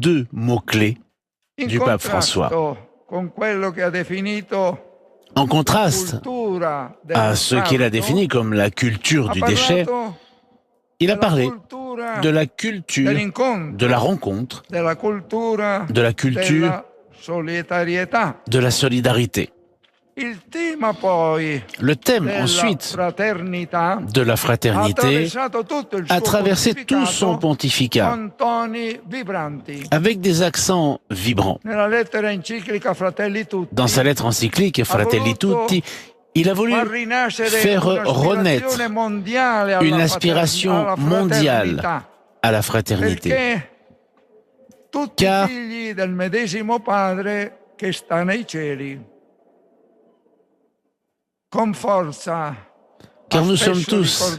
deux mots-clés du pape François. En contraste à ce qu'il a défini comme la culture du déchet, il a parlé de la culture de la rencontre, de la culture de la solidarité. Le thème ensuite de la fraternité a traversé tout son pontificat avec des accents vibrants. Dans sa lettre encyclique Fratelli Tutti, il a voulu faire renaître une aspiration mondiale à la fraternité. Car nous sommes tous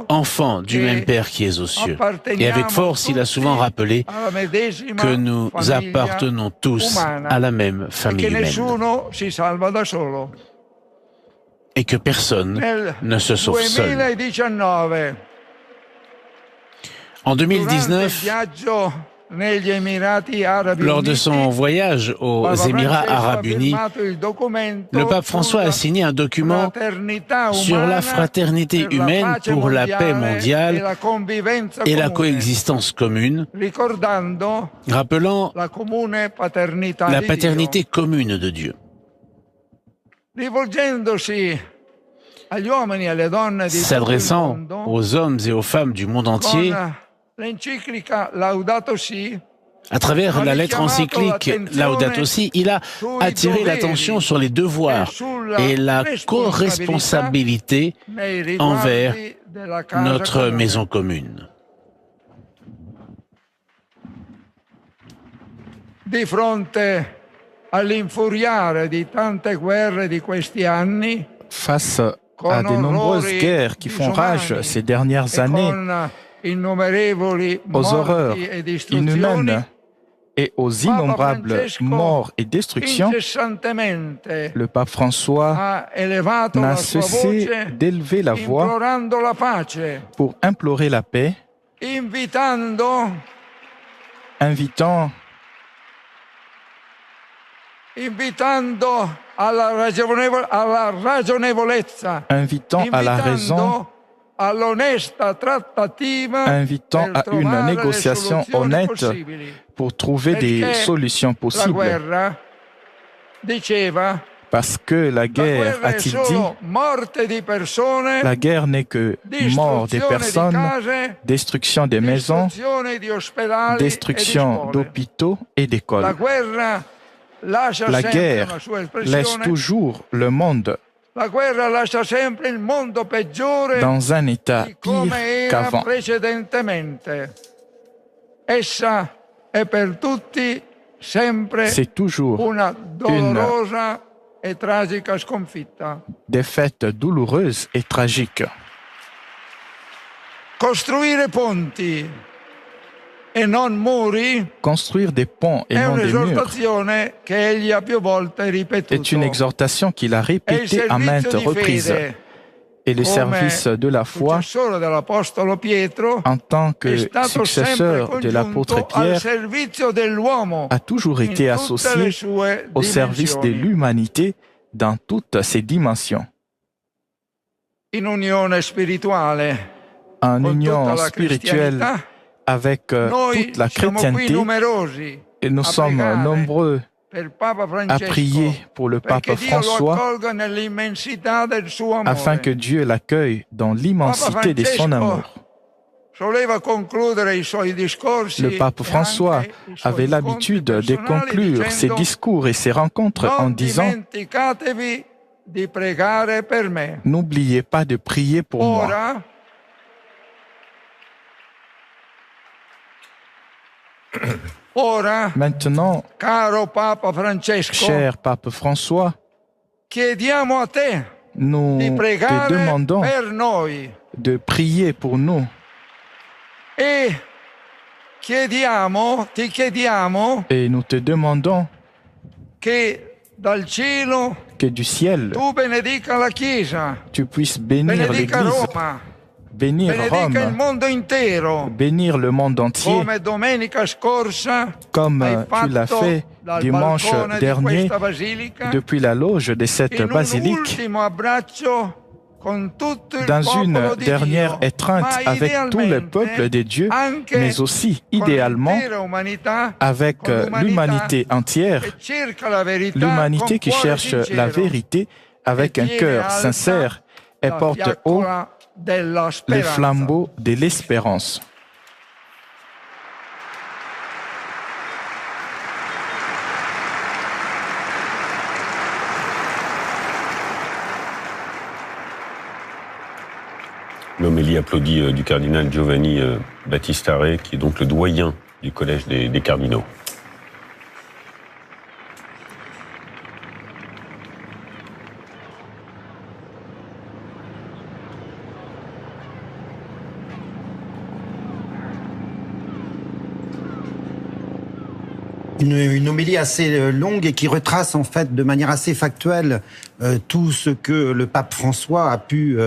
enfants du même Père qui est aux cieux. Et avec force, il a souvent rappelé que nous appartenons tous à la même famille humaine. Et que personne ne se sauve seul. En 2019, lors de son voyage aux Émirats arabes unis, le pape François a signé un document sur la fraternité humaine pour la paix mondiale et la coexistence commune, rappelant la paternité commune de Dieu. S'adressant aux hommes et aux femmes du monde entier, à travers la lettre encyclique Laudato Si, il a attiré l'attention sur les devoirs et la co-responsabilité envers notre maison commune. Face à de nombreuses guerres qui font rage ces dernières années, aux horreurs inhumaines et aux innombrables morts et destructions, le pape François n'a cessé d'élever la voix pour implorer la paix, invitant à la raison, invitant à une négociation honnête pour trouver des solutions possibles. Parce que la guerre, a-t-il dit, la guerre n'est que mort des personnes, destruction des maisons, destruction d'hôpitaux et d'écoles. La guerre laisse toujours le monde dans un état pire qu'avant. C'est toujours une défaite douloureuse et tragique. Construire des ponts et non des murs est une exhortation qu'il a répétée à maintes reprises. Et le service de la foi, en tant que successeur de l'apôtre Pierre, a toujours été associé au service de l'humanité dans toutes ses dimensions. En union spirituelle avec toute la chrétienté, et nous sommes nombreux à prier pour le pape François afin que Dieu l'accueille dans l'immensité de son amour. Le pape François avait l'habitude de conclure ses discours et ses rencontres en disant « N'oubliez pas de prier pour moi ». Maintenant, cher pape François, nous te demandons de prier pour nous. Et nous te demandons que du ciel, tu puisses bénir l'Église, bénir Rome, bénir le monde entier, comme tu l'as fait dimanche dernier depuis la loge de cette basilique, dans une dernière étreinte avec tout le peuple de Dieu, mais aussi idéalement avec l'humanité entière, l'humanité qui cherche la vérité avec un cœur sincère et porte haut les flambeaux de l'espérance. L'homélie applaudie du cardinal Giovanni Battistare, qui est donc le doyen du collège des cardinaux. Une homélie assez longue et qui retrace en fait de manière assez factuelle tout ce que le pape François a pu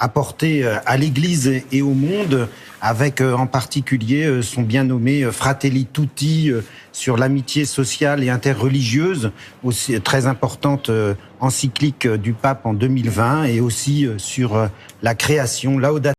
apporter à l'Église et au monde, avec en particulier son bien nommé Fratelli Tutti sur l'amitié sociale et interreligieuse, aussi très importante encyclique du pape en 2020, et aussi sur la création, Laudato